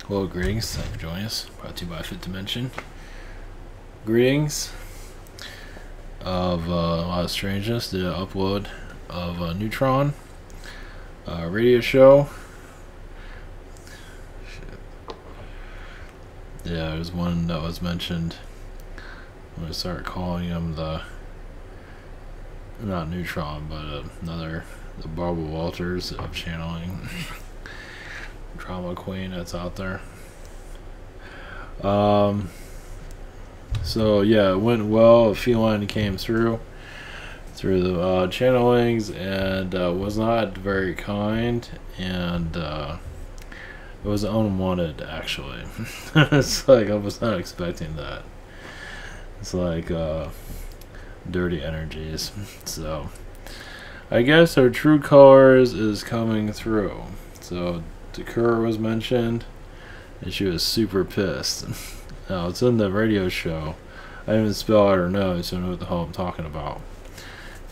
Well, greetings. Thank you for joining us. Brought to you by Fifth Dimension. Greetings of a lot of strangeness. The upload of Neutron radio show. Shit. Yeah, there's one that was mentioned. I'm gonna start calling him the not Neutron, but another the Barbara Walters of channeling. Drama queen that's out there. So yeah, it went well. A feline came through the channelings and was not very kind, and it was unwanted actually. It's like I was not expecting that. It's like dirty energies. So I guess her true colors is coming through. So Takura was mentioned, and she was super pissed. Now, it's in the radio show. I didn't even spell out her nose, so I know what the hell I'm talking about.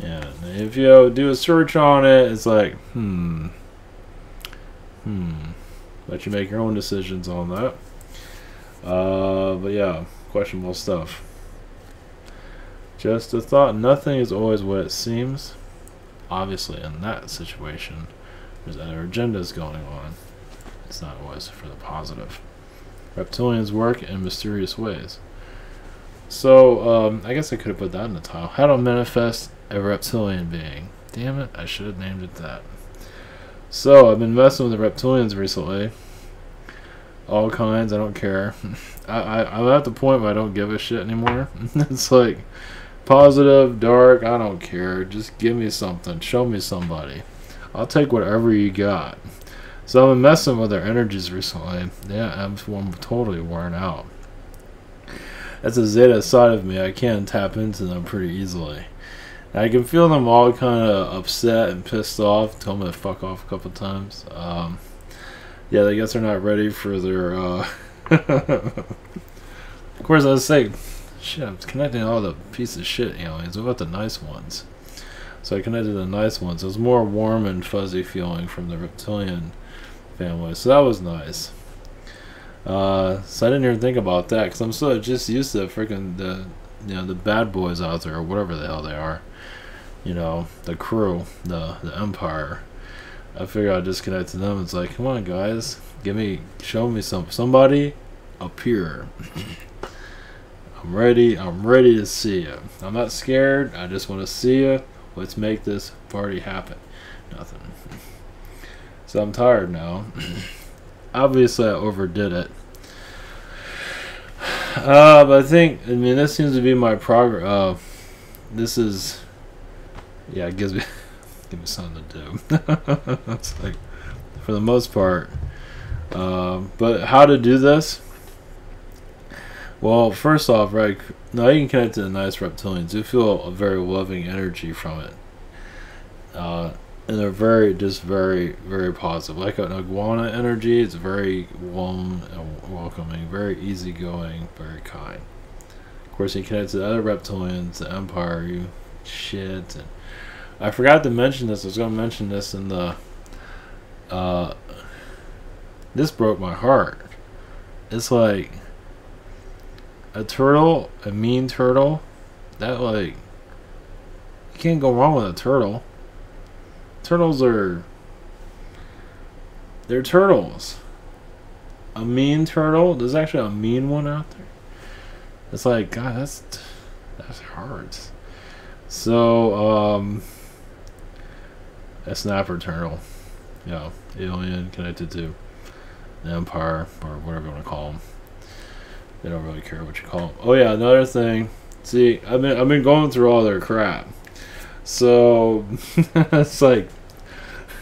And if you do a search on it, it's like, let you make your own decisions on that. But yeah, questionable stuff. Just a thought, nothing is always what it seems. Obviously, in that situation, there's other agendas going on. It's not always for the positive. Reptilians work in mysterious ways. So, I guess I could have put that in the title. How to manifest a reptilian being. Damn it, I should have named it that. So, I've been messing with the reptilians recently. All kinds, I don't care. I'm at the point where I don't give a shit anymore. It's like, positive, dark, I don't care. Just give me something. Show me somebody. I'll take whatever you got. So I've been messing with their energies recently. Yeah, I'm totally worn out. That's a Zeta side of me. I can tap into them pretty easily. And I can feel them all kind of upset and pissed off. Told me to fuck off a couple times. Yeah, I guess they're not ready for their... Of course, I was saying, shit, I'm connecting all the piece of shit aliens. What about the nice ones? So I connected the nice ones. It was more warm and fuzzy feeling from the reptilian family, so that was nice. So I didn't even think about that because I'm so just used to freaking the bad boys out there, or whatever the hell they are. You know, the crew, the Empire. I figured I'd disconnect to them. It's like, come on, guys, show me somebody appear. I'm ready to see you. I'm not scared. I just want to see you. Let's make this party happen. Nothing. So I'm tired now. Obviously, I overdid it. But I mean, this seems to be my progress. This is, yeah, it gives me something to do. It's like, for the most part. But how to do this? Well, first off, right, now you can connect to the nice reptilians. You feel a very loving energy from it. And they're very, very positive. Like an iguana energy, it's very warm and welcoming, very easygoing, very kind. Of course, you connect to the other reptilians, the Empire, you shit. And I forgot to mention this. I was going to mention this in the... this broke my heart. It's like... a turtle, a mean turtle, that like, you can't go wrong with a turtle. Turtles they're turtles. A mean turtle, there's actually a mean one out there. It's like, God, that's hard. So, a snapper turtle, alien connected to the Empire, or whatever you want to call them. They don't really care what you call them. Oh yeah, another thing. See, I've been going through all their crap. So it's like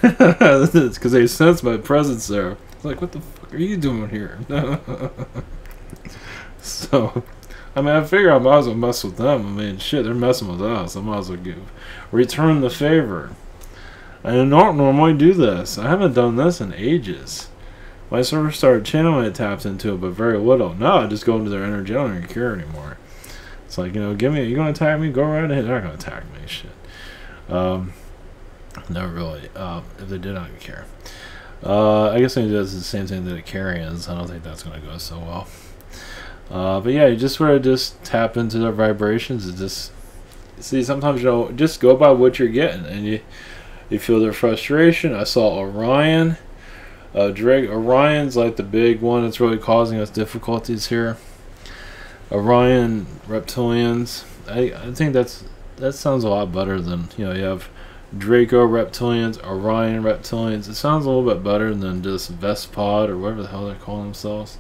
it's because they sense my presence there. It's like, what the fuck are you doing here? So I mean, I figure I might as well mess with them. I mean, shit, they're messing with us. I might as well return the favor. I don't normally do this. I haven't done this in ages. My server started channeling, it taps into it, but very little. Now I just go into their energy. I don't even care anymore. It's like, you know, you gonna attack me? Go right ahead. They're not gonna attack me. Shit. Never really. If they did, I don't care. I guess it does the same thing that it carries. I don't think that's going to go so well. But yeah, you just sort of just tap into their vibrations and just see. Sometimes just go by what you're getting, and you feel their frustration. I saw Orion. Orion's like the big one that's really causing us difficulties here. Orion reptilians. I think that sounds a lot better than, you have Draco reptilians, Orion reptilians. It sounds a little bit better than just Vespod or whatever the hell they call themselves.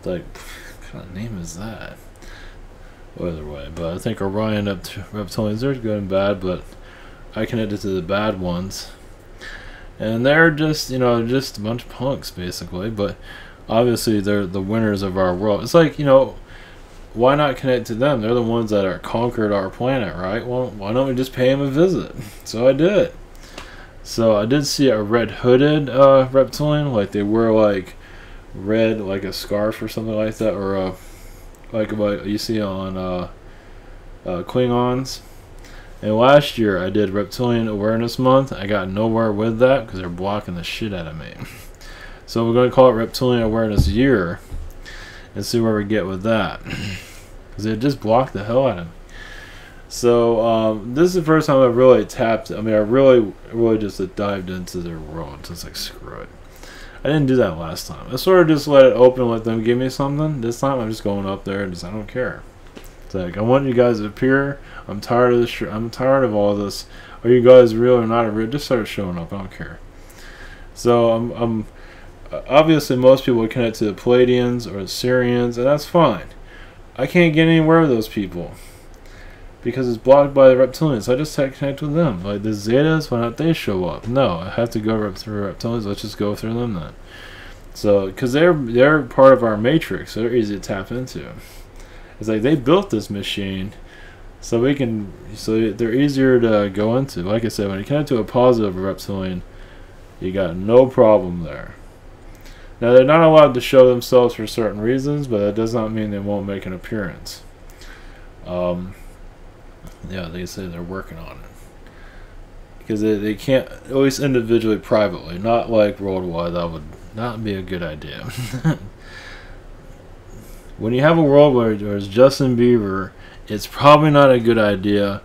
Like, what kind of name is that? Well, either way, but I think Orion reptilians are good and bad, but I connected to the bad ones, and they're just just a bunch of punks basically. But obviously they're the winners of our world. It's like, why not connect to them? They're the ones that are conquered our planet, right? Well, why don't we just pay them a visit? So I did. So I did see a red-hooded reptilian, like they wear like red, like a scarf or something like that, or like what you see on Klingons. And last year I did Reptilian Awareness Month. I got nowhere with that because they're blocking the shit out of me. So we're going to call it Reptilian Awareness Year and see where we get with that. Because it just blocked the hell out of me. So this is the first time I've really tapped. I really just dived into their world. Just like, screw it. I didn't do that last time. I sort of just let it open and let them give me something. This time I'm just going up there and I don't care. It's like, I want you guys to appear. I'm tired of this. I'm tired of all this. Are you guys real or not real? Just start showing up. I don't care. So I'm obviously most people would connect to the Palladians or the Syrians, and that's fine. I can't get anywhere with those people because it's blocked by the reptilians. I just connect with them. Like the Zetas, why not they show up? No, I have to go through reptilians. Let's just go through them then. So, because they're part of our matrix, so they're easy to tap into. It's like they built this machine, so they're easier to go into. Like I said, when you connect to a positive reptilian, you got no problem there. Now they're not allowed to show themselves for certain reasons, but that does not mean they won't make an appearance. Yeah, they say they're working on it because they can't, at least individually, privately, not like worldwide. That would not be a good idea. When you have a world where there's Justin Bieber, it's probably not a good idea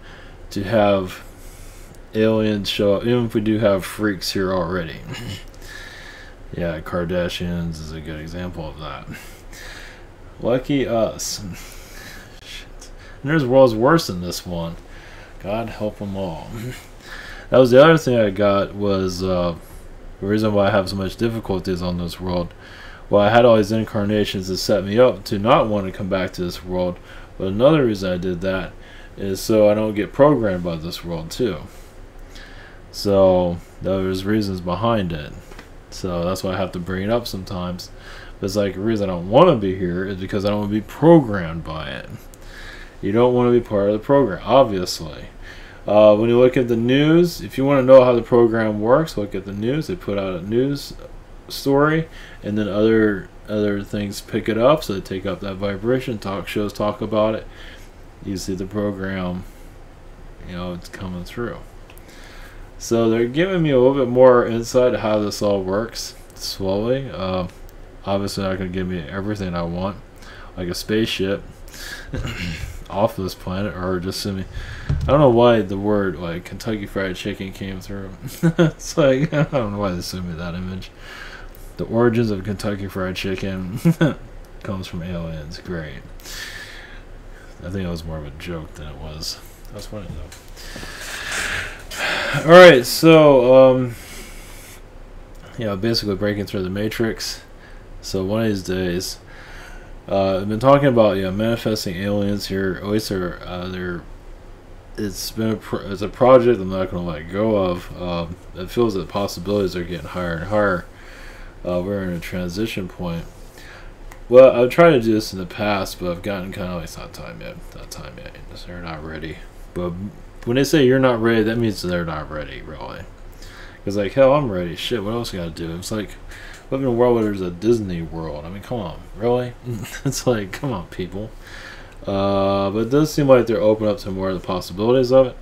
to have aliens show up, even if we do have freaks here already. Yeah, Kardashians is a good example of that. Lucky us. Shit. And there's worlds worse than this one. God help them all. That was the other thing I got, was the reason why I have so much difficulties on this world. Well, I had all these incarnations that set me up to not want to come back to this world. But another reason I did that is so I don't get programmed by this world too. So there's reasons behind it. So that's why I have to bring it up sometimes. But it's like, the reason I don't want to be here is because I don't want to be programmed by it. You don't want to be part of the program, obviously. When you look at the news, if you want to know how the program works, look at the news. They put out a news story, and then other things pick it up, so they take up that vibration. Talk shows talk about it. You see the program, it's coming through. So they're giving me a little bit more insight to how this all works slowly. Obviously not going to give me everything I want, like a spaceship off of this planet, or just send me. I don't know why the word like Kentucky Fried Chicken came through. It's like, I don't know why they sent me that image. The origins of Kentucky Fried Chicken comes from aliens. Great. I think it was more of a joke than it was. That's funny though. Alright, so basically breaking through the matrix. So one of these days, I've been talking about manifesting aliens here. At least it's a project I'm not going to let go of. It feels that possibilities are getting higher and higher. We're in a transition point. Well, I've tried to do this in the past, but I've gotten kind of like, it's not time yet. They're not ready. But when they say you're not ready, that means they're not ready, really. Because like, hell, I'm ready. Shit, what else I got to do? It's like living in a world where there's a Disney World. I mean, come on, really? It's like, come on, people. But it does seem like they're open up to more of the possibilities of it.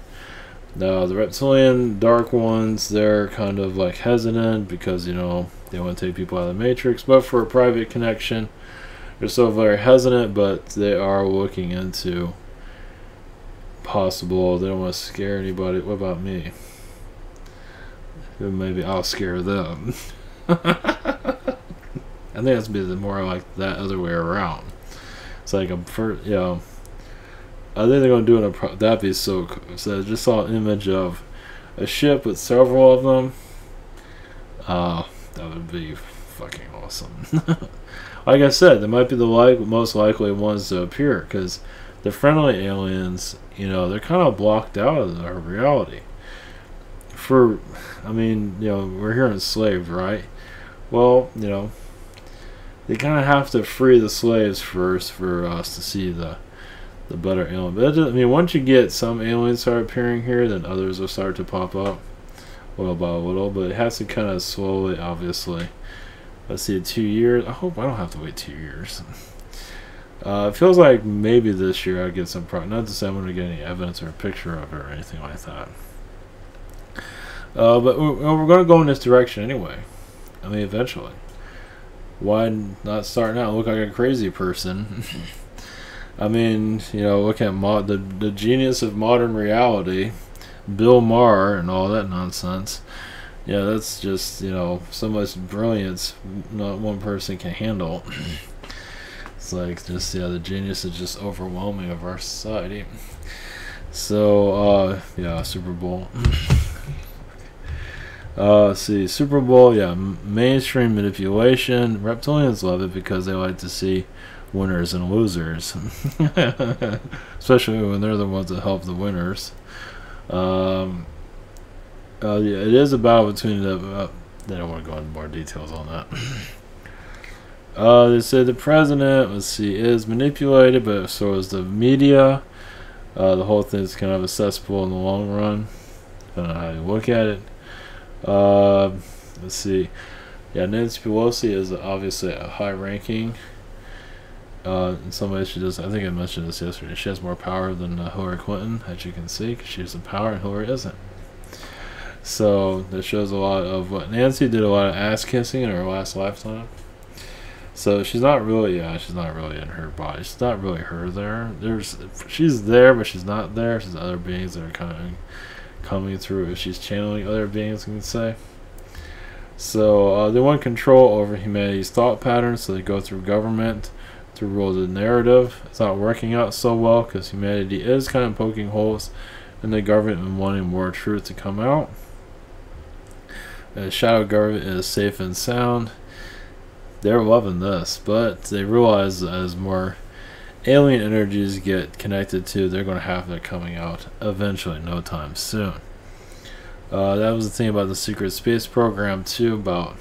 Now, the reptilian dark ones, they're kind of like hesitant because, you know, they want to take people out of the Matrix. But for a private connection, they're still very hesitant, but they are looking into possible. They don't want to scare anybody. What about me? Maybe I'll scare them. I think that's be more like that other way around. It's like you know, I think they're gonna do it. That'd be so cool. So I just saw an image of a ship with several of them. That would be fucking awesome. Like I said, they might be the most likely ones to appear because the friendly aliens, you know, they're kind of blocked out of our reality. I mean, you know, we're here enslaved, right? Well, you know, they kind of have to free the slaves first for us to see the better alien. But I mean, once you get some aliens start appearing here, then others will start to pop up little by little. But it has to kind of slowly, obviously. Let's see, 2 years. I hope I don't have to wait 2 years. It feels like maybe this year I get some. Not to say I'm going to get any evidence or a picture of it or anything like that. But we're going to go in this direction anyway. I mean, eventually. Why not start now? Look like a crazy person. I mean, you know, look at the genius of modern reality, Bill Maher, and all that nonsense. Yeah, that's just, you know, so much brilliance not one person can handle. It's like just, yeah, the genius is just overwhelming of our society. So, yeah, Super Bowl. Let's see, Super Bowl, yeah, mainstream manipulation. Reptilians love it because they like to see winners and losers, especially when they're the ones that help the winners. Yeah, it is a battle between the. They don't want to go into more details on that. They said the president, let's see, is manipulated, but so is the media. The whole thing is kind of accessible in the long run, depending on how you look at it. Let's see. Yeah, Nancy Pelosi is obviously a high-ranking. In some ways, she does. I think I mentioned this yesterday. She has more power than Hillary Clinton, as you can see, because she has some power and Hillary isn't. So that shows a lot of what Nancy did. A lot of ass kissing in her last lifetime. So she's not really. Yeah, she's not really in her body. She's not really her there. She's there, but she's not there. She's other beings that are kind of coming through. She's channeling other beings, you can say. So they want control over humanity's thought patterns, so they go through government to rule the narrative. It's not working out so well because humanity is kind of poking holes in the government and wanting more truth to come out. The shadow government is safe and sound. They're loving this, but they realize as more alien energies get connected to, they're going to have that coming out eventually, no time soon. That was the thing about the secret space program too. About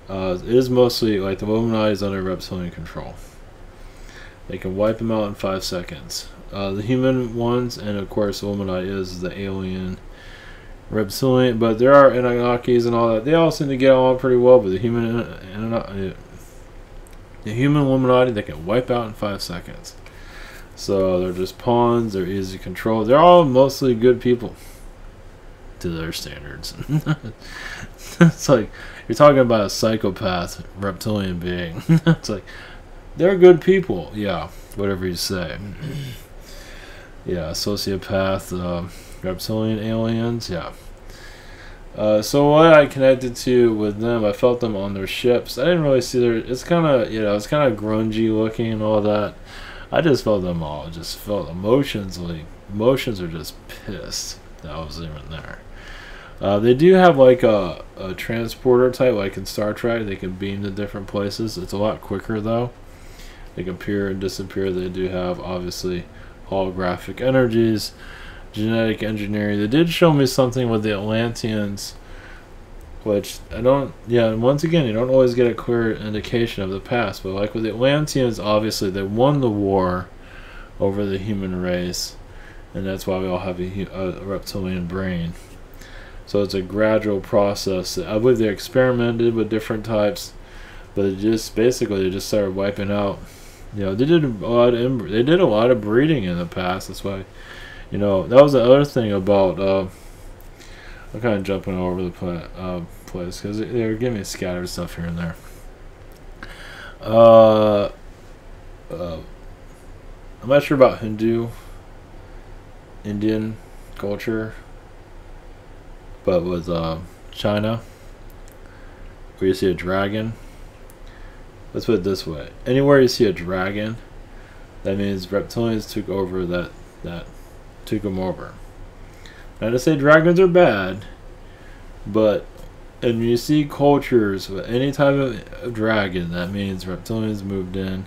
it is mostly like the Illuminati is under reptilian control. They can wipe them out in 5 seconds. The human ones, and of course, Illuminati is the alien reptilian. But there are Anunnakis and all that. They all seem to get along pretty well. But the human Illuminati, they can wipe out in 5 seconds. So they're just pawns. They're easy to control. They're all mostly good people to their standards. It's like you're talking about a psychopath reptilian being. It's like they're good people. Yeah, whatever you say. Yeah, sociopath, reptilian aliens. Yeah. So what I connected to with them, I felt them on their ships. I didn't really see their. It's kind of, you know, it's kind of grungy looking and all that. I just felt them all. Just felt emotions are just pissed that I was even there. They do have like a transporter type, like in Star Trek. They can beam to different places. It's a lot quicker though. They can appear and disappear. They do have obviously holographic energies, genetic engineering. They did show me something with the Atlanteans, which I don't. Yeah, and once again, you don't always get a clear indication of the past. But like with the Atlanteans, obviously they won the war over the human race, and that's why we all have a reptilian brain. So it's a gradual process. I believe they experimented with different types, but it just basically they just started wiping out. You know, they did a lot of breeding in the past. That's why You know, that was the other thing about. I'm kind of jumping all over the place because they were giving me scattered stuff here and there. Uh, I'm not sure about Indian culture, but with China, where you see a dragon. Let's put it this way: anywhere you see a dragon, that means reptilians took them over. Not to say dragons are bad, but when you see cultures with any type of dragon, that means reptilians moved in,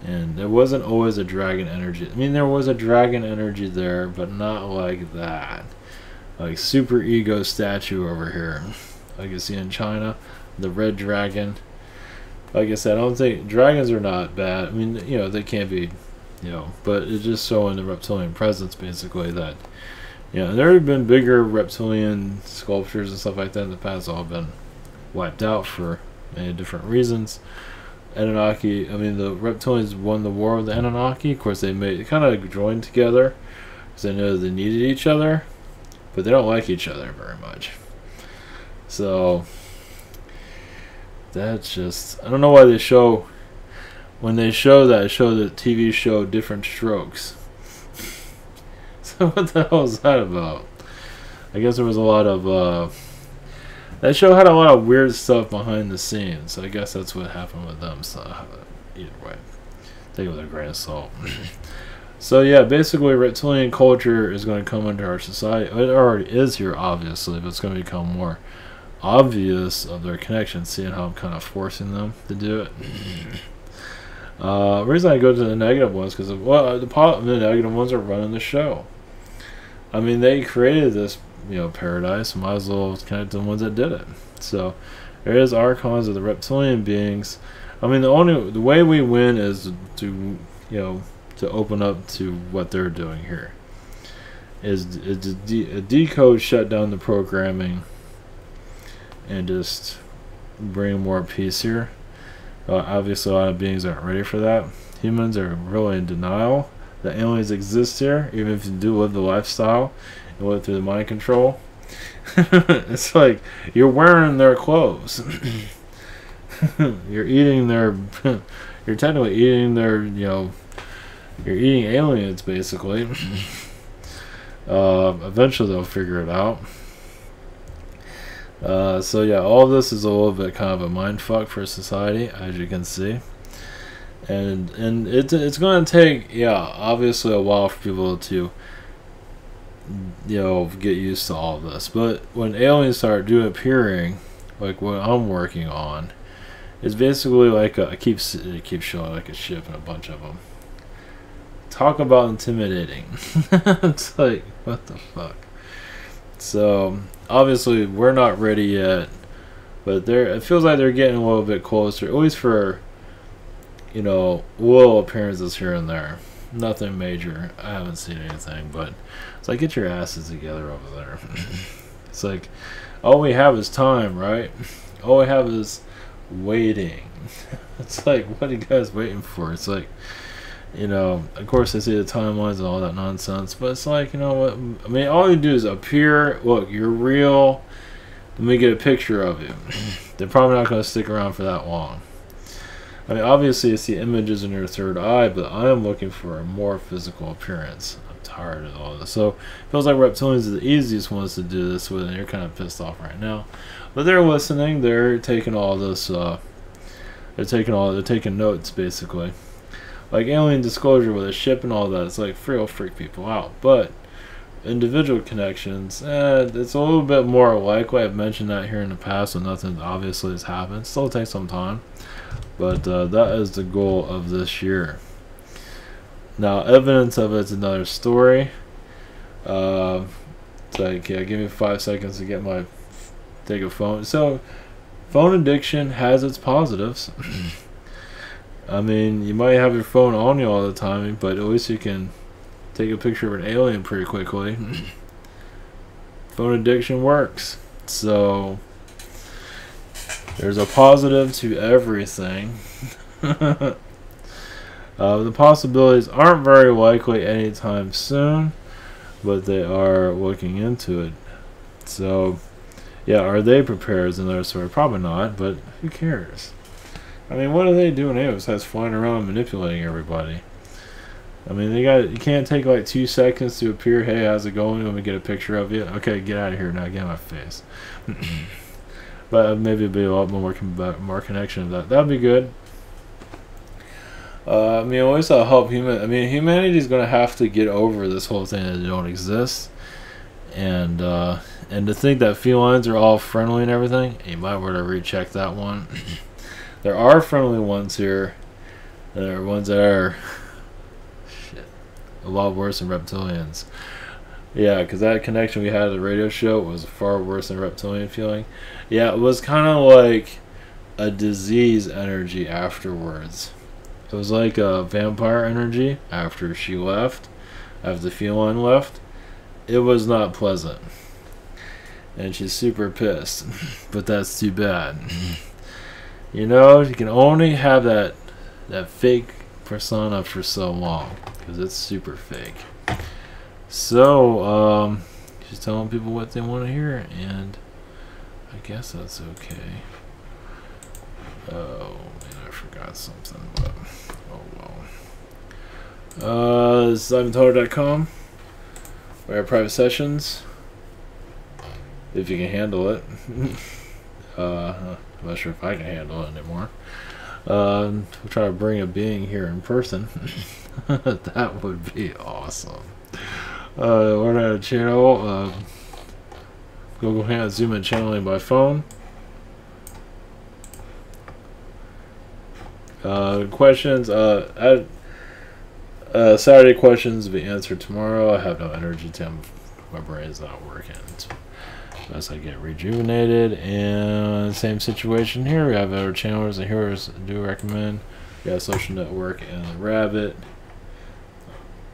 and there wasn't always a dragon energy. I mean, there was a dragon energy there, but not like that. Like super ego statue over here, like you see in China, the red dragon. Like I said, I don't think dragons are not bad. I mean, you know, they can't be, you know, but it's just showing the reptilian presence basically that. Yeah, there have been bigger reptilian sculptures and stuff like that in the past, all been wiped out for many different reasons. Anunnaki, I mean, the reptilians won the war with the Anunnaki. Of course, they kind of joined together because they know they needed each other, but they don't like each other very much. So that's just, I don't know why when they show the TV show Different Strokes. So what the hell is that about? I guess there was a lot of that show had a lot of weird stuff behind the scenes. I guess that's what happened with them. So either way, take it with a grain of salt. So yeah, basically reptilian culture is going to come into our society. It already is here, obviously, but it's going to become more obvious of their connection, seeing how I'm kind of forcing them to do it. The reason I go to the negative ones because the negative ones are running the show. I mean, they created this, you know, paradise. Might as well connect to the ones that did it. So there is archons of the reptilian beings. I mean, the way we win is to, you know, to open up to what they're doing here. Is to decode, shut down the programming, and just bring more peace here. Obviously, a lot of beings aren't ready for that. Humans are really in denial that aliens exist here, even if you do live the lifestyle and live through the mind control. It's like you're wearing their clothes. You're eating their. You're technically eating their. You know, you're eating aliens basically. Eventually, they'll figure it out. So yeah, all of this is a little bit kind of a mind fuck for society, as you can see, and it's going to take, yeah, obviously a while for people to, you know, get used to all of this. But when aliens start appearing, like what I'm working on, it's basically like it keeps showing like a ship and a bunch of them. Talk about intimidating. It's like, what the fuck. So obviously we're not ready yet, but it feels like they're getting a little bit closer, at least for, you know, little appearances here and there. Nothing major. I haven't seen anything, but it's like, get your asses together over there. It's like, all we have is time, right? All we have is waiting. It's like, what are you guys waiting for? It's like, you know, of course I see the timelines and all that nonsense, but it's like, you know what, I mean, all you do is appear, look, you're real, let me get a picture of you. They're probably not going to stick around for that long. I mean, obviously you see images in your third eye, but I am looking for a more physical appearance. I'm tired of all this. So it feels like reptilians are the easiest ones to do this with, and you're kind of pissed off right now. But they're listening, they're taking all this, they're taking notes basically. Like alien disclosure with a ship and all that, it's like real freak people out. But individual connections, it's a little bit more likely. I've mentioned that here in the past, and nothing obviously has happened. Still takes some time, but that is the goal of this year. Now, evidence of it's another story. It's like, yeah, give me 5 seconds to take a phone. So, phone addiction has its positives. I mean, you might have your phone on you all the time, but at least you can take a picture of an alien pretty quickly. Phone addiction works. So, there's a positive to everything. The possibilities aren't very likely anytime soon. but they are looking into it. So, yeah, are they prepared as another story? Probably not, but who cares? I mean, what are they doing anyway besides flying around manipulating everybody? I mean, you can't take like 2 seconds to appear. Hey, how's it going? Let me get a picture of you. Okay, get out of here now. Get out of my face. But maybe it'd be a lot more connection of that. That'd be good. I mean, always that'll help humanity's gonna have to get over this whole thing that they don't exist, and to think that felines are all friendly and everything. You might want to recheck that one. There are friendly ones here. There are ones that are a lot worse than reptilians. Yeah, because that connection we had at the radio show was far worse than reptilian feeling. Yeah, it was kind of like a disease energy afterwards. It was like a vampire energy after she left, after the feline left. It was not pleasant. And she's super pissed. But that's too bad. You know, you can only have that fake persona for so long, because it's super fake. So, she's telling people what they want to hear, and I guess that's okay. Oh, man, I forgot something, but oh well. This is IvanToner.com. We have private sessions, if you can handle it. I'm not sure if I can handle it anymore. We'll try to bring a being here in person. That would be awesome. We're at a channel. Google Hangout, Zoom, and channeling by phone. Questions. Saturday questions will be answered tomorrow. I have no energy to. My brain's not working. Unless I get rejuvenated. And same situation here. We have other channels and heroes do recommend. We got Social Network and the Rabbit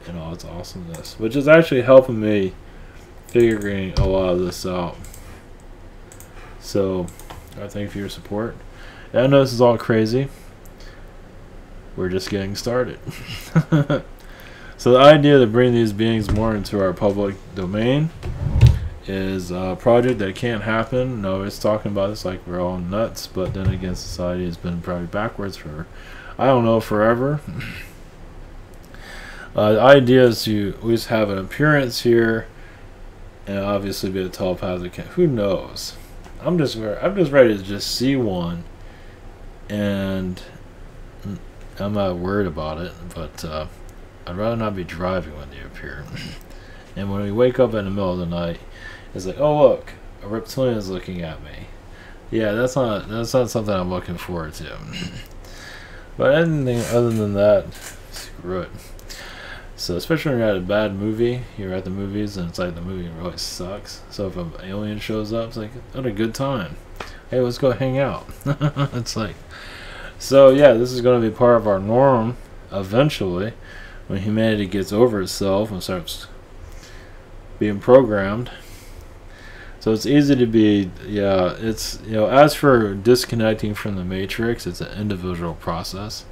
and all its awesomeness, which is actually helping me figuring a lot of this out. So I thank you for your support. And I know this is all crazy. We're just getting started. So the idea to bring these beings more into our public domain is a project that can't happen. No, it's talking about it's like we're all nuts, but then again, society has been probably backwards for, I don't know, forever. The idea is to at least have an appearance here, and obviously be a telepathic. Who knows? I'm just ready to just see one, and I'm not worried about it. But I'd rather not be driving when they appear. And when we wake up in the middle of the night, it's like, oh look, a reptilian is looking at me. Yeah, that's not something I'm looking forward to. But anything other than that, screw it. So especially when you're at a bad movie, you're at the movies and it's like the movie really sucks. So if an alien shows up, it's like, what a good time. Hey, let's go hang out. It's like, so yeah, this is going to be part of our norm eventually when humanity gets over itself and starts being programmed. So it's easy to be, yeah, it's, you know, as for disconnecting from the matrix, it's an individual process.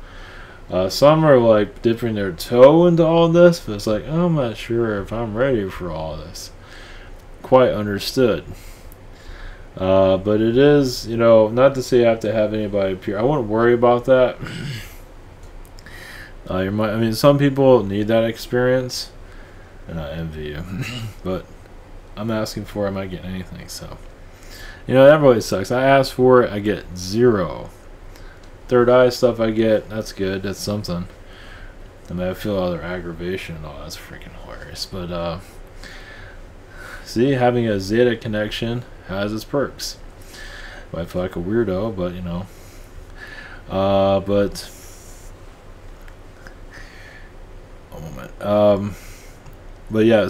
Some are like dipping their toe into all this, but it's like, oh, I'm not sure if I'm ready for all this. Quite understood. But it is, you know, not to say you have to have anybody appear. I wouldn't worry about that. I mean, some people need that experience, and I envy you. But I'm asking for it, I might get anything, so. You know, that really sucks. I ask for it, I get 0. Third eye stuff I get, that's good, that's something. I mean, I feel other aggravation and all, that's freaking hilarious. But, see, having a Zeta connection has its perks. I feel like a weirdo, but, you know. But, a moment. But yeah,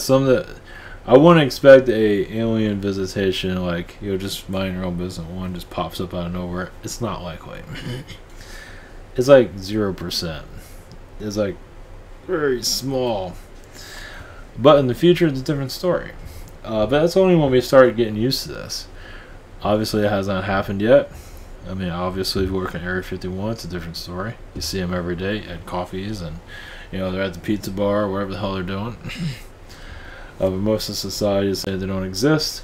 I wouldn't expect a alien visitation, like, you know, just mind your own business, one just pops up out of nowhere. It's not likely. It's like 0%. It's like very small. But in the future, it's a different story. But that's only when we start getting used to this. Obviously, it has not happened yet. I mean, obviously, if you work in Area 51, it's a different story. You see them every day at coffees, and, you know, they're at the pizza bar, or whatever the hell they're doing. Most of societies say they don't exist,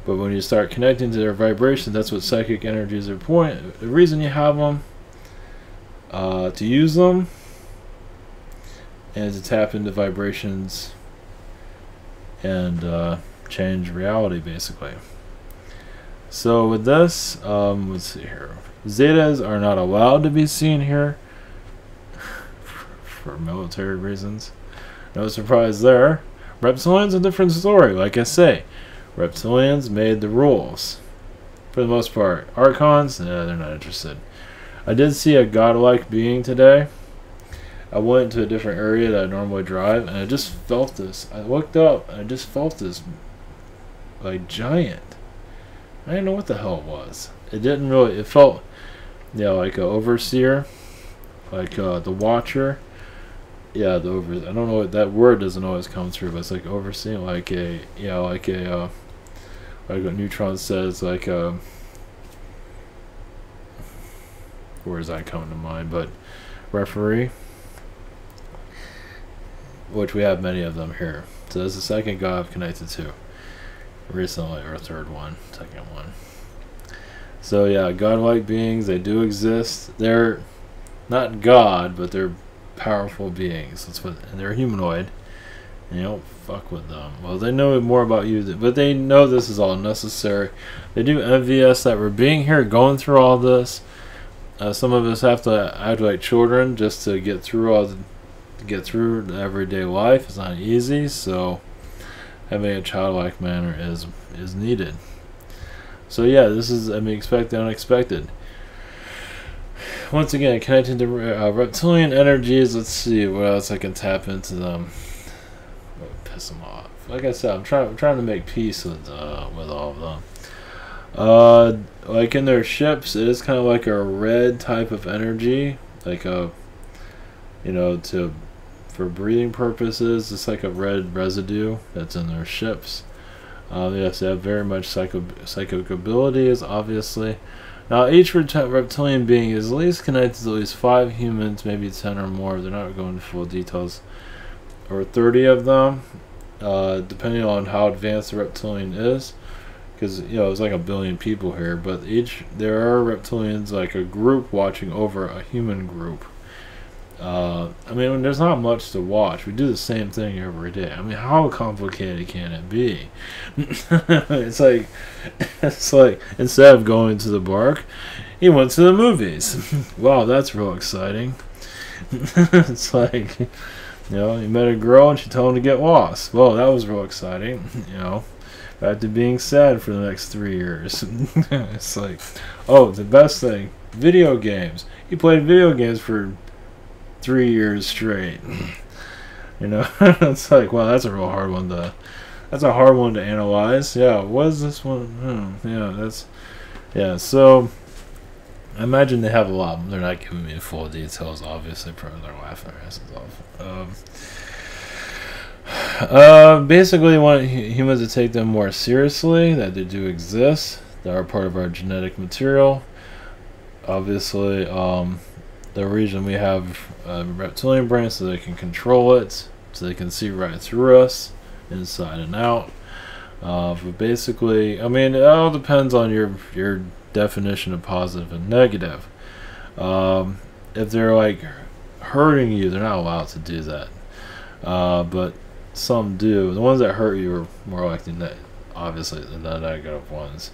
but when you start connecting to their vibrations, that's what psychic energies are point. The reason you have them, to use them, and to tap into vibrations and change reality, basically. So with this, let's see here. Zetas are not allowed to be seen here for military reasons. No surprise there. Reptilians, a different story. Like I say, reptilians made the rules for the most part. Archons, they're not interested. I did see a godlike being today. I went to a different area that I normally drive, and I just felt this. I looked up, and I just felt this, like, giant. I didn't know what the hell it was. It didn't really, it felt, like an overseer, like the watcher. Yeah, the over. I don't know what that word doesn't always come through, but it's like overseeing, like like what Neutron says, like words that come to mind, but referee, which we have many of them here. So that's the second god I've connected to recently, or second one. So yeah, godlike beings, they do exist. They're not God, but they're powerful beings. That's what, and they're humanoid. And you don't fuck with them. Well, they know more about you, but they know this is all necessary. They do envy us that we're being here, going through all this. Some of us have to act like children just to get through the everyday life. It's not easy, so having a childlike manner is needed. So yeah, this is, expect the unexpected. Once again, connecting to reptilian energies. Let's see what else I can tap into them. Piss them off. Like I said, I'm trying to make peace with all of them. Like in their ships, it is kind of like a red type of energy, like a, for breathing purposes. It's like a red residue that's in their ships. Yes, they have very much psychic abilities, obviously. Now, each reptilian being is at least connected to at least 5 humans, maybe 10 or more. They're not going into full details. Or 30 of them, depending on how advanced the reptilian is. Because, it's like 1 billion people here. But there are reptilians, like a group watching over a human group. There's not much to watch. We do the same thing every day. How complicated can it be? It's like instead of going to the park, he went to the movies. Wow, that's real exciting. It's like, he met a girl and she told him to get lost. Well, that was real exciting. Back to being sad for the next 3 years. It's like, oh, the best thing, video games. He played video games for 3 years straight. It's like, wow, that's a real hard one to analyze. Yeah, what is this one? So I imagine they have a lot. They're not giving me full details, obviously. Probably they're laughing their asses off. Basically, they want humans to take them more seriously, that they do exist. They are part of our genetic material. Obviously, the reason we have a reptilian brain, so they can control it, so they can see right through us, inside and out. But basically, it all depends on your definition of positive and negative. If they're like hurting you, they're not allowed to do that. But some do. The ones that hurt you are more likely, obviously, the negative ones.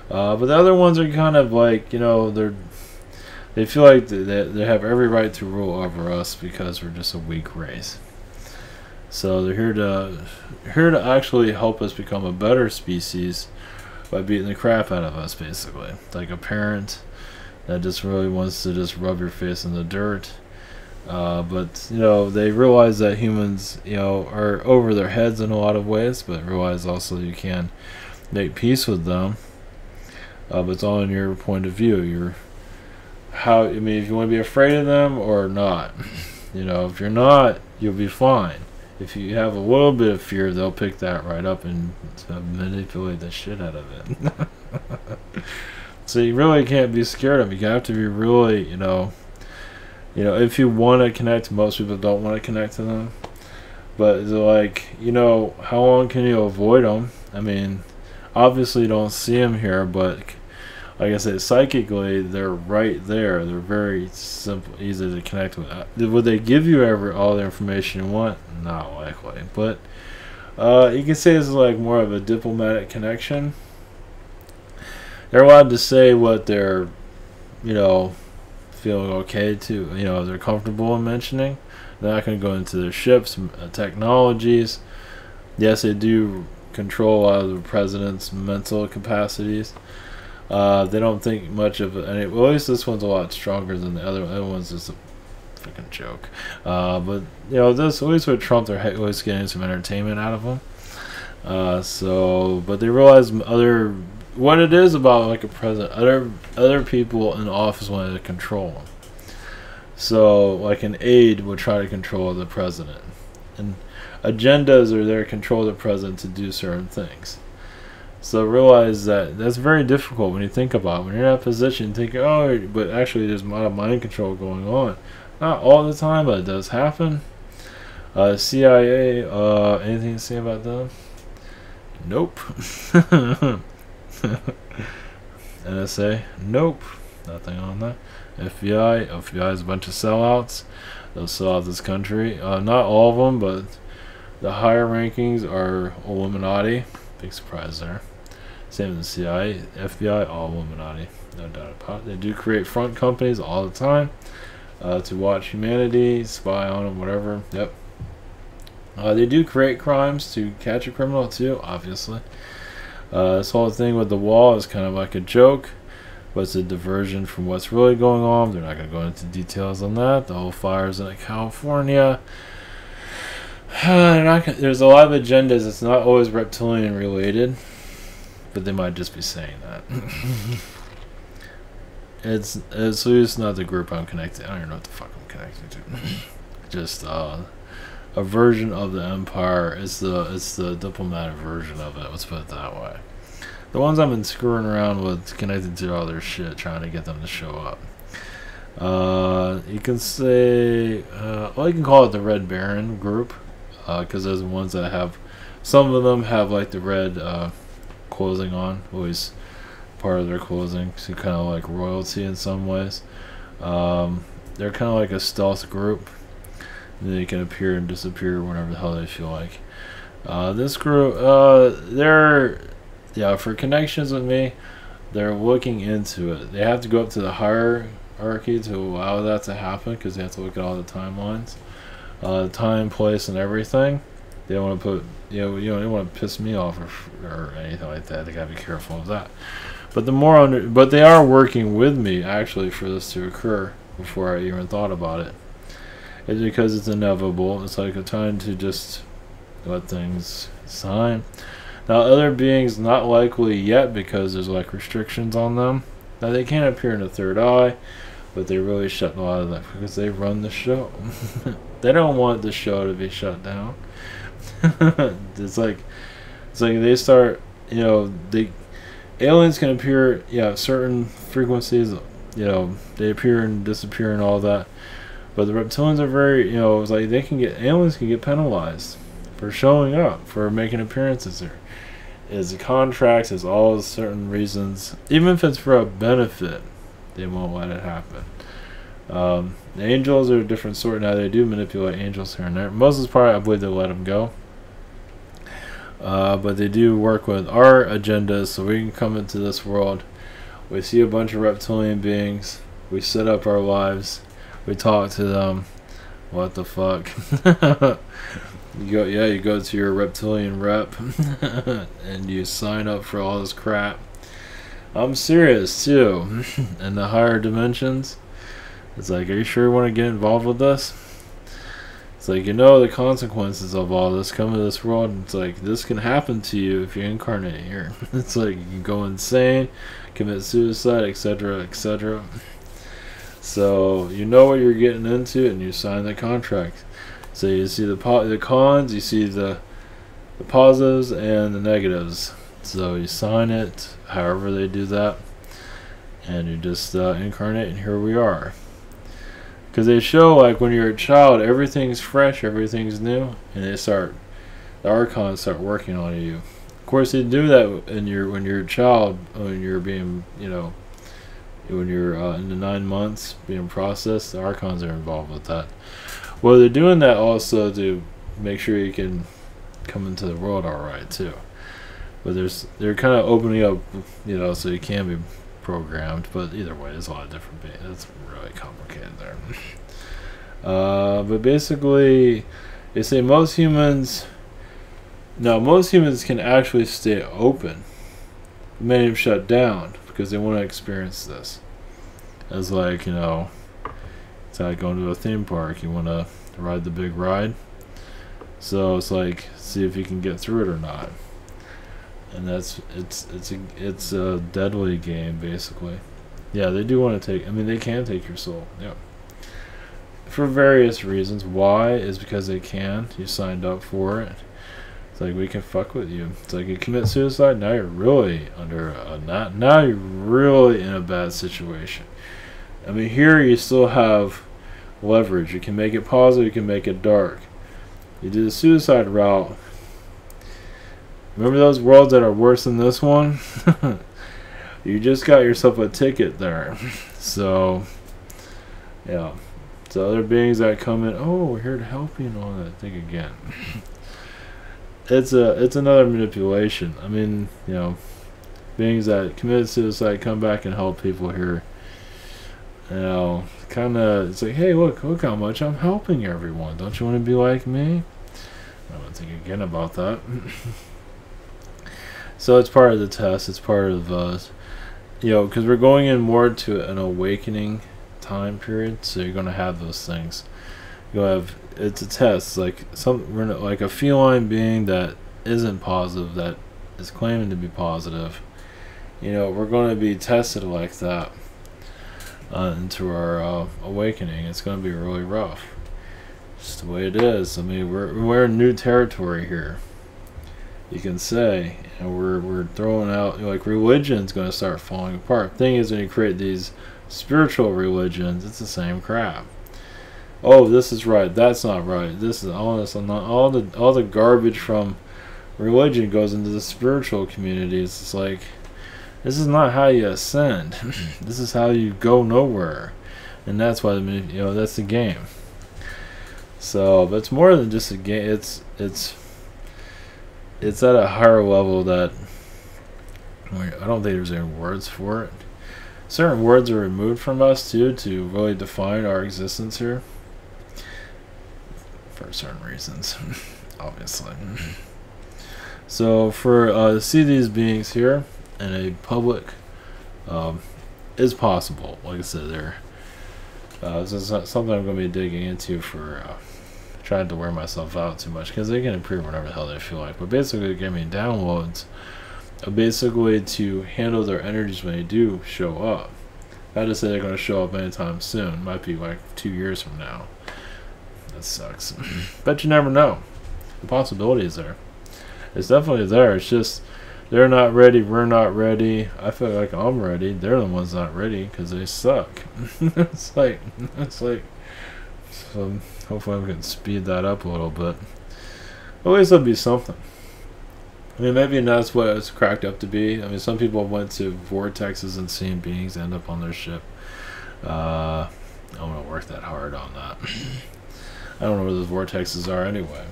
But the other ones are kind of like, they feel like they have every right to rule over us because we're just a weak race. So they're here to actually help us become a better species by beating the crap out of us, basically. Like a parent that just really wants to just rub your face in the dirt. But they realize that humans are over their heads in a lot of ways, but realize also you can make peace with them. But it's all in your point of view. If you want to be afraid of them or not. If you're not, you'll be fine. If you have a little bit of fear, they'll pick that right up and manipulate the shit out of it. So you really can't be scared of them. You have to be really, if you want to connect, most people don't want to connect to them. But it's like, you know, how long can you avoid them? I mean, obviously you don't see them here, but like I said, psychically they're right there. They're very simple, easy to connect with. Would they give you all the information you want? Not likely. But you can say this is like more of a diplomatic connection. They're allowed to say what they're, you know, feeling okay to, you know, they're comfortable in mentioning. They're not going to go into their ships, technologies. Yes, they do control a lot of the president's mental capacities. They don't think much of it. Well, at least this one's a lot stronger than the other. The other one's just a freaking joke. But you know, this, at least with Trump, they're always getting some entertainment out of him. But they realize what it is about like a president. Other people in office wanted to control him. So, like an aide would try to control the president, and agendas are there to control the president to do certain things. So realize that that's very difficult when you think about it. When you're in that position, you think, oh, but actually there's a lot of mind control going on. Not all the time, but it does happen. CIA, anything to say about them? Nope. NSA? Nope. Nothing on that. FBI is a bunch of sellouts. They'll sell out this country. Not all of them, but the higher rankings are Illuminati. Big surprise there. Same as the CIA, FBI, all Illuminati. No doubt about it. They do create front companies all the time to watch humanity, spy on them, whatever. Yep. They do create crimes to catch a criminal too, obviously. This whole thing with the wall is kind of like a joke. But it's a diversion from what's really going on. They're not going to go into details on that. The whole fires in California. There's a lot of agendas. It's not always reptilian related, but they might just be saying that. it's at least not the group I'm connected. I don't even know what the fuck I'm connected to. Just a version of the empire. It's the diplomatic version of it. Let's put it that way. The ones I've been screwing around with connected to all their shit, trying to get them to show up. You can say, well, you can call it the Red Baron group, because there's the ones that have, some of them have like the red clothing on, always part of their clothing, so kind of like royalty in some ways. They're kind of like a stealth group. And they can appear and disappear whenever the hell they feel like. This group, yeah, for connections with me, they're looking into it. They have to go up to the hierarchy to allow that to happen, because they have to look at all the timelines, time, place, and everything. They don't want to put, they don't want to piss me off or anything like that. They gotta be careful of that. But but they are working with me actually for this to occur before I even thought about it. It's because it's inevitable. It's like a time to just let things sign. Now, other beings not likely yet, because there's like restrictions on them. Now, they can't appear in the third eye, but they really shut a lot of that because they run the show. They don't want the show to be shut down. it's like they start, aliens can appear, certain frequencies, they appear and disappear and all that. But the reptilians are very, it's like aliens can get penalized for showing up, for making appearances there. Is the contracts, is all certain reasons, even if it's for a benefit, they won't let it happen. The angels are a different sort. Now they do manipulate angels here and there. Most of the part, I believe they'll let them go. But they do work with our agendas, so we can come into this world. We see a bunch of reptilian beings. We set up our lives. We talk to them. What the fuck? You go to your reptilian rep and you sign up for all this crap. I'm serious too. In the higher dimensions, it's like, are you sure you want to get involved with this? It's like, the consequences of all this coming to this world. It's like, this can happen to you if you incarnate here. It's like, you can go insane, commit suicide, etc., etc. So you know what you're getting into, and you sign the contract. So you see the cons, you see the positives and the negatives. So you sign it, however they do that, and you just incarnate, and here we are. Because they show, like, when you're a child, everything's fresh, everything's new, and the archons start working on you. Of course, they do that when you're a child, when you're being, when you're in the 9 months being processed. The archons are involved with that. Well, they're doing that also to make sure you can come into the world all right too. But they're kind of opening up, so you can be programmed. But either way, there's a lot of different. It's really complicated there. But basically, they say most humans can actually stay open. Many of them shut down because they want to experience this. It's like, it's like going to a theme park. You want to ride the big ride. So it's like, see if you can get through it or not. And it's a deadly game, basically. Yeah, they do want to take, they can take your soul. Yeah. For various reasons. Why is because they can. You signed up for it. It's like, we can fuck with you. It's like, you commit suicide, now you're really now you're really in a bad situation. Here you still have leverage. You can make it positive, you can make it dark. You do the suicide route. Remember those worlds that are worse than this one? You just got yourself a ticket there. So, yeah. So other beings that come in, oh, we're here to help you and all that. Think again. It's another manipulation. Beings that commit suicide come back and help people here. It's like, hey, look how much I'm helping everyone. Don't you want to be like me? I'm gonna think again about that. So it's part of the test. It's part of because we're going in more to an awakening time period. So you're gonna have those things. It's a test. We're not, like a feline being that isn't positive, that is claiming to be positive. We're going to be tested like that into our awakening. It's going to be really rough. Just the way it is. We're in new territory here. You can say, and we're throwing out, religion's going to start falling apart. Thing is, when you create these spiritual religions, it's the same crap. Oh, this is right. That's not right. This is all this. All the garbage from religion goes into the spiritual communities. It's like, this is not how you ascend. This is how you go nowhere, and that's why that's the game. So, but it's more than just a game. It's at a higher level that I don't think there's any words for it. Certain words are removed from us too to really define our existence here. For certain reasons, obviously. So to see these beings here in a public is possible. Like I said, this is not something I'm going to be digging into for trying to wear myself out too much, because they can improve whatever the hell they feel like. But basically, they're giving me downloads, basically to handle their energies when they do show up. Not to say they're going to show up anytime soon. Might be like 2 years from now. That sucks. But you never know. The possibility is there. It's definitely there. It's just they're not ready. We're not ready. I feel like I'm ready. They're the ones not ready because they suck. It's like. So hopefully I can speed that up a little bit. At least it'll be something. Maybe that's what it's cracked up to be. Some people went to vortexes and seen beings end up on their ship. I don't want to work that hard on that. I don't know where those vortexes are anyway.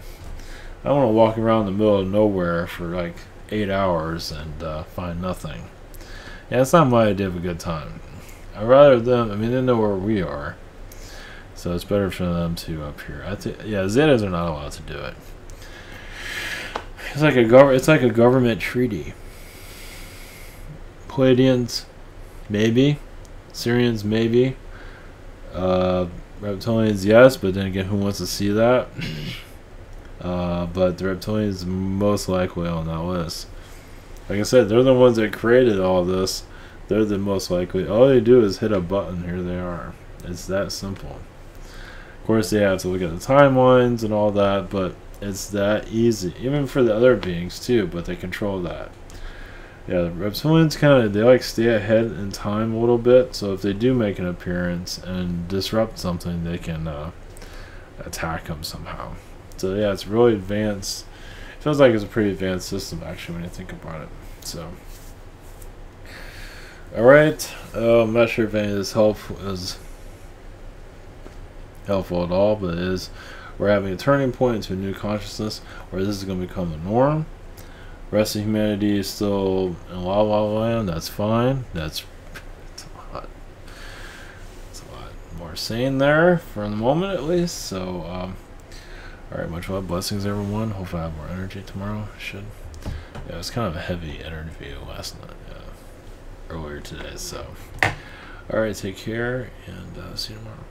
I don't want to walk around the middle of nowhere for like 8 hours and find nothing. Yeah, it's not my idea of a good time. I'd rather them, they know where we are. So it's better for them to up here. Zetas are not allowed to do it. It's like a government treaty. Pleiadians, maybe. Syrians, maybe. Reptilians, yes, but then again, who wants to see that? But the reptilians most likely on that list. Like I said, they're the ones that created all this. They're the most likely. All they do is hit a button. Here they are. It's that simple. Of course, they have to look at the timelines and all that, but it's that easy. Even for the other beings too, but they control that. Yeah, the reptilians kind of, they like stay ahead in time a little bit. So if they do make an appearance and disrupt something, they can attack them somehow. So yeah, it's really advanced. It feels like it's a pretty advanced system actually when you think about it. So, all right. I'm not sure if any of this is helpful at all, but it is. We're having a turning point into a new consciousness where this is going to become the norm. The rest of humanity is still in La La Land. That's fine. It's a lot. It's a lot more sane there for the moment, at least. So, all right. Much love, blessings, everyone. Hopefully, I have more energy tomorrow. Should. Yeah, it was kind of a heavy interview last night, earlier today. So, all right. Take care, and see you tomorrow.